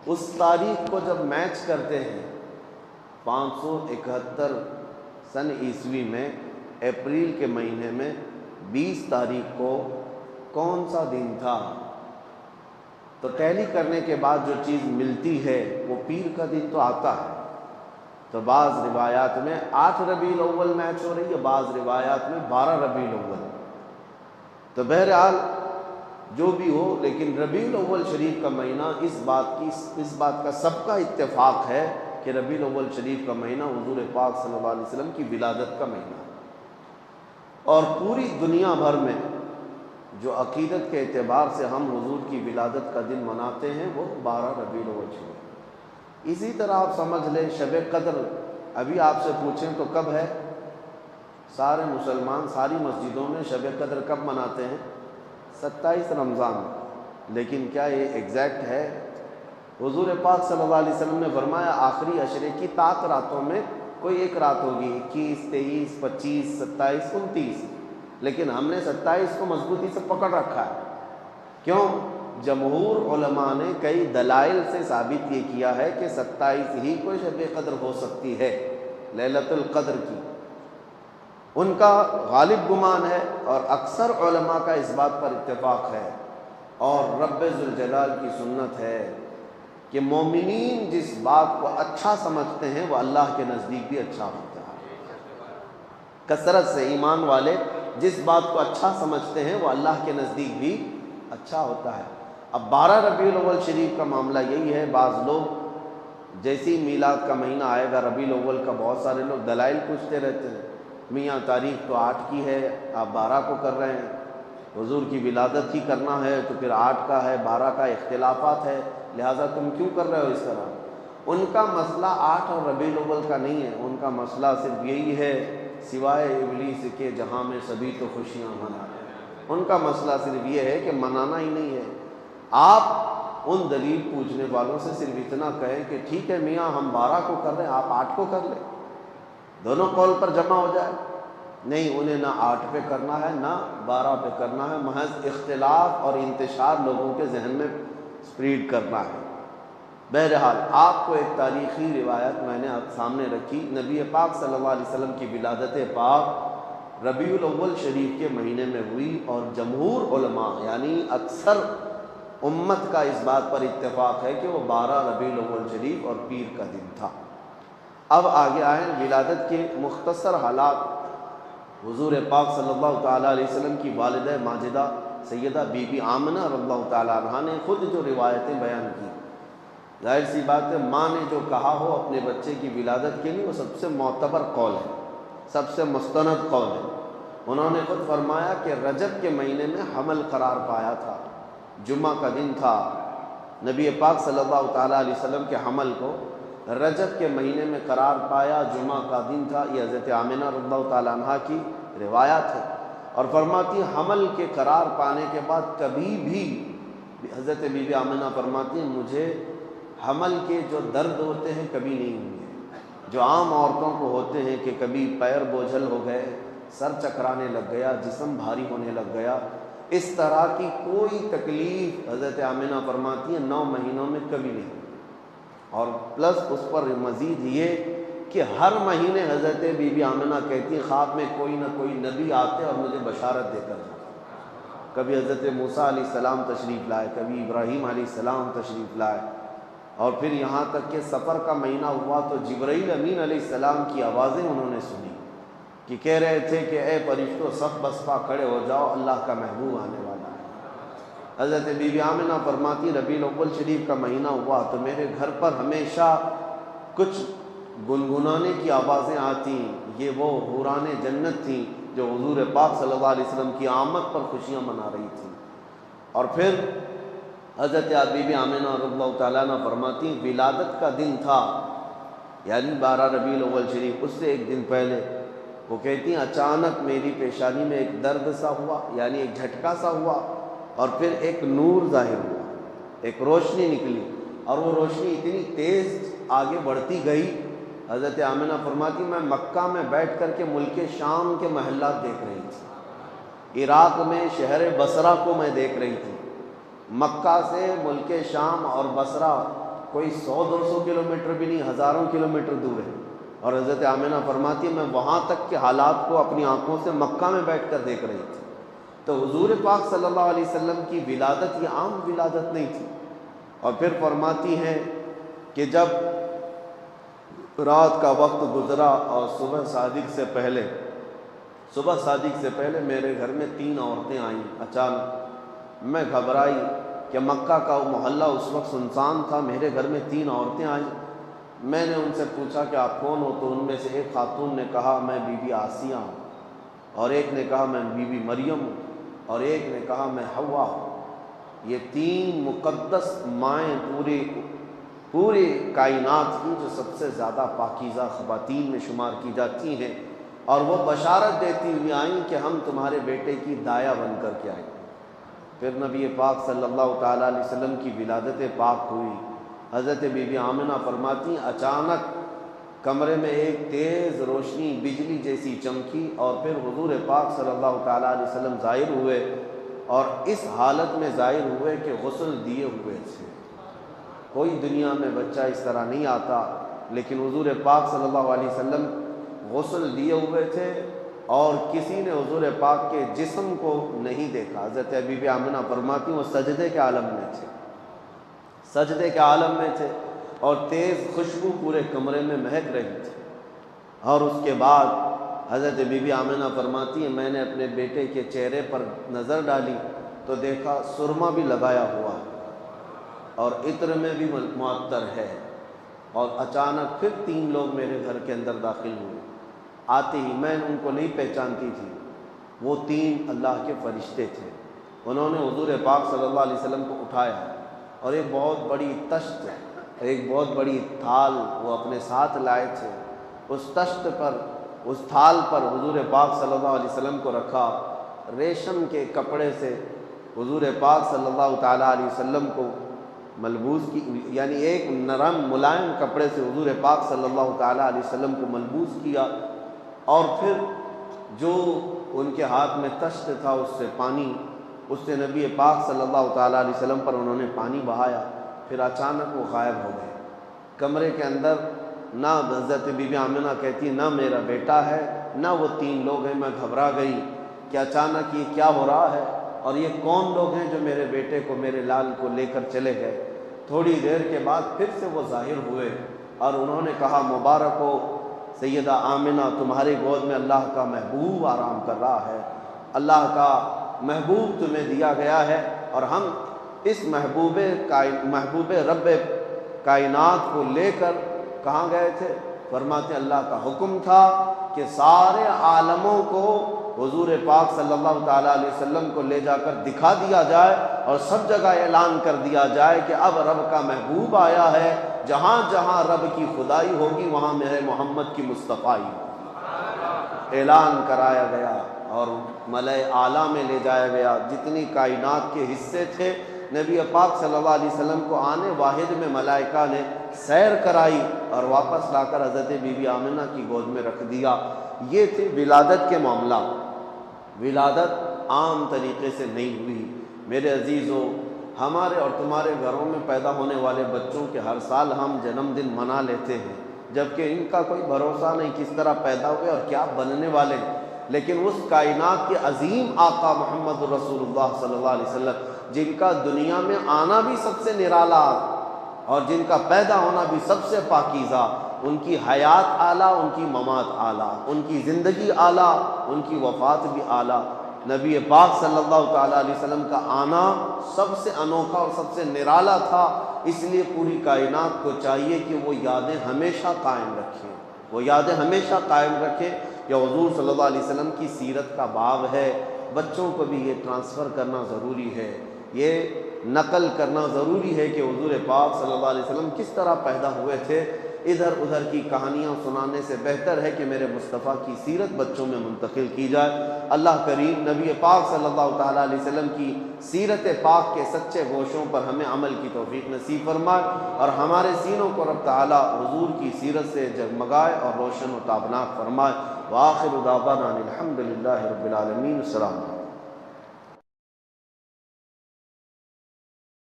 اس تاریخ کو جب میچ کرتے ہیں 571 سن عیسوی میں اپریل کے مہینے میں 20 تاریخ کو کون سا دن تھا، تو ٹیلی کرنے کے بعد جو چیز ملتی ہے وہ پیر کا دن تو آتا ہے۔ تو بعض روایات میں 8 ربیع الاول میچ ہو رہی ہے، بعض روایات میں 12 ربیع الاول۔ تو بہرحال جو بھی ہو، لیکن ربیع الاول شریف کا مہینہ اس بات کا سب کا اتفاق ہے کہ ربیع الاول شریف کا مہینہ حضور پاک صلی اللہ علیہ وسلم کی ولادت کا مہینہ ہے، اور پوری دنیا بھر میں جو عقیدت کے اعتبار سے ہم حضور کی ولادت کا دن مناتے ہیں وہ 12 ربیع الاول شریف۔ اسی طرح آپ سمجھ لیں شب قدر، ابھی آپ سے پوچھیں تو کب ہے، سارے مسلمان ساری مسجدوں میں شب قدر کب مناتے ہیں؟ 27 رمضان۔ لیکن کیا یہ ایگزیکٹ ہے؟ حضور پاک صلی اللہ علیہ وسلم نے فرمایا آخری عشرے کی طاق راتوں میں کوئی ایک رات ہوگی، 21، 23، 25، 27، 29، لیکن ہم نے 27 کو مضبوطی سے پکڑ رکھا ہے۔ کیوں؟ جمہور علماء نے کئی دلائل سے ثابت یہ کیا ہے کہ 27 ہی کو شب قدر ہو سکتی ہے، لیلۃ القدر کی، ان کا غالب گمان ہے، اور اکثر علماء کا اس بات پر اتفاق ہے، اور رب ذوالجلال کی سنت ہے کہ مومنین جس بات کو اچھا سمجھتے ہیں وہ اللہ کے نزدیک بھی اچھا ہوتا ہے۔ کثرت سے ایمان والے جس بات کو اچھا سمجھتے ہیں وہ اللہ کے نزدیک بھی اچھا ہوتا ہے۔ اب 12 ربیع الاول شریف کا معاملہ یہی ہے، بعض لوگ جیسی میلاد کا مہینہ آئے گا ربیع الاول کا، بہت سارے لوگ دلائل پوچھتے رہتے ہیں، میاں تاریخ تو 8 کی ہے، آپ 12 کو کر رہے ہیں، حضور کی ولادت ہی کرنا ہے تو پھر 8 کا ہے، 12 کا اختلافات ہے، لہٰذا تم کیوں کر رہے ہو اس طرح؟ ان کا مسئلہ 8 اور ربیع الاول کا نہیں ہے، ان کا مسئلہ صرف یہی ہے، سوائے ابلیس کے جہاں میں سبھی تو خوشیاں منائیں، ان کا مسئلہ صرف یہ ہے کہ منانا ہی نہیں ہے۔ آپ ان دلیل پوچھنے والوں سے صرف اتنا کہیں کہ ٹھیک ہے میاں ہم 12 کو کر رہے ہیں، آپ 8 کو کر لیں، دونوں قول پر جمع ہو جائے۔ نہیں، انہیں نہ 8 پہ کرنا ہے نہ 12 پہ کرنا ہے، محض اختلاف اور انتشار لوگوں کے ذہن میں سپریڈ کرنا ہے۔ بہرحال آپ کو ایک تاریخی روایت میں نے آپ سامنے رکھی، نبی پاک صلی اللہ علیہ وسلم کی ولادت پاک ربیع الاول شریف کے مہینے میں ہوئی، اور جمہور علماء یعنی اکثر امت کا اس بات پر اتفاق ہے کہ وہ 12 ربیع الاول شریف اور پیر کا دن تھا۔ اب آگے آئیں ولادت کے مختصر حالات۔ حضور پاک صلی اللہ تعالیٰ علیہ وسلم کی والدہ ماجدہ سیدہ بی بی آمنہ رضی اللہ تعالیٰ عنہا نے خود جو روایتیں بیان کی، ظاہر سی بات ہے ماں نے جو کہا ہو اپنے بچے کی ولادت کے لیے وہ سب سے معتبر قول ہے، سب سے مستند قول ہے۔ انہوں نے خود فرمایا کہ رجب کے مہینے میں حمل قرار پایا تھا، جمعہ کا دن تھا، نبی پاک صلی اللہ تعالیٰ علیہ وسلم کے حمل کو رجب کے مہینے میں قرار پایا، جمعہ کا دن تھا۔ یہ حضرت آمنہ رضی اللہ تعالیٰ عنہ کی روایت ہے، اور فرماتی حمل کے قرار پانے کے بعد کبھی بھی حضرت بی بی آمنہ فرماتی ہیں مجھے حمل کے جو درد ہوتے ہیں کبھی نہیں ہوئے، جو عام عورتوں کو ہوتے ہیں کہ کبھی پیر بوجھل ہو گئے، سر چکرانے لگ گیا، جسم بھاری ہونے لگ گیا، اس طرح کی کوئی تکلیف حضرت آمنہ فرماتی ہیں 9 مہینوں میں کبھی نہیں۔ اور پلس اس پر مزید یہ کہ ہر مہینے حضرت بی بی آمنہ کہتی ہیں خواب میں کوئی نہ کوئی نبی آتے اور مجھے بشارت دے کر جاتے۔ کبھی حضرت موسیٰ علیہ السلام تشریف لائے، کبھی ابراہیم علیہ السلام تشریف لائے، اور پھر یہاں تک کہ سفر کا مہینہ ہوا تو جبرائیل امین علیہ السلام کی آوازیں انہوں نے سنی کہ کہہ رہے تھے کہ اے فرشتوں صف بسپا کھڑے ہو جاؤ، اللہ کا محبوب آنے والا ہے۔ حضرت بی بی آمنہ فرماتی ربیع الاول شریف کا مہینہ ہوا تو میرے گھر پر ہمیشہ کچھ گنگنانے کی آوازیں آتی، یہ وہ حوران جنت تھیں جو حضور پاک صلی اللہ علیہ وسلم کی آمد پر خوشیاں منا رہی تھیں۔ اور پھر حضرت بی بی آمنہ رضی اللہ تعالیٰ عنہ فرماتی ولادت کا دن تھا، یعنی 12 ربیع الاول شریف، اس سے ایک دن پہلے وہ کہتی ہیں اچانک میری پیشانی میں ایک درد سا ہوا، یعنی ایک جھٹکا سا ہوا، اور پھر ایک نور ظاہر ہوا، ایک روشنی نکلی، اور وہ روشنی اتنی تیز آگے بڑھتی گئی۔ حضرت آمنہ فرماتی میں مکہ میں بیٹھ کر کے ملک شام کے محلات دیکھ رہی تھی، عراق میں شہر بصرہ کو میں دیکھ رہی تھی، مکہ سے ملک شام اور بصرہ کوئی 100-200 کلومیٹر بھی نہیں، ہزاروں کلومیٹر دور ہے۔ اور حضرت آمنہ فرماتی ہے میں وہاں تک کے حالات کو اپنی آنکھوں سے مکہ میں بیٹھ کر دیکھ رہی تھی۔ تو حضور پاک صلی اللہ علیہ وسلم کی ولادت یہ عام ولادت نہیں تھی۔ اور پھر فرماتی ہیں کہ جب رات کا وقت گزرا اور صبح صادق سے پہلے میرے گھر میں 3 عورتیں آئیں اچانک۔ میں گھبرائی کہ مکہ کا محلہ اس وقت سنسان تھا، میرے گھر میں 3 عورتیں آئیں۔ میں نے ان سے پوچھا کہ آپ کون ہو؟ تو ان میں سے ایک خاتون نے کہا میں بی بی آسیہ ہوں، اور ایک نے کہا میں بی بی مریم ہوں، اور ایک نے کہا میں حوا ہوں۔ یہ 3 مقدس مائیں پوری کائنات کی جو سب سے زیادہ پاکیزہ خواتین میں شمار کی جاتی ہیں، اور وہ بشارت دیتی ہوئی آئیں کہ ہم تمہارے بیٹے کی دایا بن کر کے آئیں۔ پھر نبی پاک صلی اللہ تعالیٰ علیہ وسلم کی ولادت پاک ہوئی۔ حضرت بی بی آمنہ فرماتی ہیں اچانک کمرے میں ایک تیز روشنی بجلی جیسی چمکی، اور پھر حضور پاک صلی اللہ تعالیٰ علیہ وسلم ظاہر ہوئے، اور اس حالت میں ظاہر ہوئے کہ غسل دیے ہوئے تھے۔ کوئی دنیا میں بچہ اس طرح نہیں آتا، لیکن حضور پاک صلی اللہ علیہ وسلم غسل دیے ہوئے تھے، اور کسی نے حضور پاک کے جسم کو نہیں دیکھا۔ حضرت بی بی آمنہ فرماتی ہیں وہ سجدے کے عالم میں تھے، اور تیز خوشبو پورے کمرے میں مہک رہی تھی۔ اور اس کے بعد حضرت بی بی آمنہ فرماتی ہیں میں نے اپنے بیٹے کے چہرے پر نظر ڈالی تو دیکھا سرما بھی لگایا ہوا اور عطر میں بھی معطر ہے۔ اور اچانک پھر 3 لوگ میرے گھر کے اندر داخل ہوئے۔ آتے ہی میں ان کو نہیں پہچانتی تھی، وہ 3 اللہ کے فرشتے تھے۔ انہوں نے حضور پاک صلی اللہ علیہ وسلم کو اٹھایا، اور ایک بہت بڑی تشت، ایک بہت بڑی تھال وہ اپنے ساتھ لائے تھے۔ اس تشت پر، اس تھال پر حضور پاک صلی اللہ علیہ وسلم کو رکھا۔ ریشم کے کپڑے سے حضور پاک صلی اللہ تعالیٰ علیہ وسلم کو ملبوس کی، یعنی ایک نرم ملائم کپڑے سے حضور پاک صلی اللہ تعالیٰ علیہ وسلم کو ملبوس کیا، اور پھر جو ان کے ہاتھ میں تشت تھا اس سے نبی پاک صلی اللہ تعالیٰ علیہ وسلم پر انہوں نے پانی بہایا۔ پھر اچانک وہ غائب ہو گئے۔ کمرے کے اندر نہ حضرت بی بی آمنہ کہتی نہ میرا بیٹا ہے نہ وہ 3 لوگ ہیں۔ میں گھبرا گئی کہ اچانک یہ کیا ہو رہا ہے، اور یہ کون لوگ ہیں جو میرے بیٹے کو، میرے لال کو لے کر چلے گئے۔ تھوڑی دیر کے بعد پھر سے وہ ظاہر ہوئے، اور انہوں نے کہا مبارک ہو سیدہ آمنہ، تمہاری گود میں اللہ کا محبوب آرام کر رہا ہے، اللہ کا محبوب تمہیں دیا گیا ہے۔ اور ہم اس محبوب رب کائنات کو لے کر کہاں گئے تھے؟ فرماتے ہیں اللہ کا حکم تھا کہ سارے عالموں کو حضور پاک صلی اللہ تعالیٰ علیہ وسلم کو لے جا کر دکھا دیا جائے، اور سب جگہ اعلان کر دیا جائے کہ اب رب کا محبوب آیا ہے، جہاں جہاں رب کی خدائی ہوگی وہاں میرے محمد کی مصطفائی ہوگی۔ اعلان کرایا گیا اور ملائے اعلیٰ میں لے جایا گیا۔ جتنی کائنات کے حصے تھے نبی پاک صلی اللہ علیہ وسلم کو آنے واحد میں ملائکہ نے سیر کرائی، اور واپس لا کر حضرت بی بی آمنہ کی گود میں رکھ دیا۔ یہ تھے ولادت کے معاملات۔ ولادت عام طریقے سے نہیں ہوئی۔ میرے عزیزو، ہمارے اور تمہارے گھروں میں پیدا ہونے والے بچوں کے ہر سال ہم جنم دن منا لیتے ہیں، جبکہ ان کا کوئی بھروسہ نہیں کس طرح پیدا ہوئے اور کیا بننے والے۔ لیکن اس کائنات کے عظیم آقا محمد رسول اللہ صلی اللہ علیہ وسلم، جن کا دنیا میں آنا بھی سب سے نرالا اور جن کا پیدا ہونا بھی سب سے پاکیزہ، ان کی حیات اعلیٰ، ان کی ممات اعلیٰ، ان کی زندگی اعلیٰ، ان کی وفات بھی اعلیٰ۔ نبی پاک صلی اللہ تعالیٰ علیہ وسلم کا آنا سب سے انوکھا اور سب سے نرالا تھا، اس لیے پوری کائنات کو چاہیے کہ وہ یادیں ہمیشہ قائم رکھیں، وہ یادیں ہمیشہ قائم رکھیں۔ یہ حضور صلی اللہ علیہ وسلم کی سیرت کا باب ہے، بچوں کو بھی یہ ٹرانسفر کرنا ضروری ہے، یہ نقل کرنا ضروری ہے کہ حضور پاک صلی اللہ علیہ وسلم کس طرح پیدا ہوئے تھے۔ ادھر ادھر کی کہانیاں سنانے سے بہتر ہے کہ میرے مصطفیٰ کی سیرت بچوں میں منتقل کی جائے۔ اللہ کریم نبی پاک صلی اللہ تعالیٰ علیہ وسلم کی سیرت پاک کے سچے گوشوں پر ہمیں عمل کی توفیق نصیب فرمائے، اور ہمارے سینوں کو رب تعالیٰ حضور کی سیرت سے جگمگائے اور روشن و تابناک فرمائے۔ وآخر دعوانا الحمد للہ رب العالمین۔ السلام علیکم۔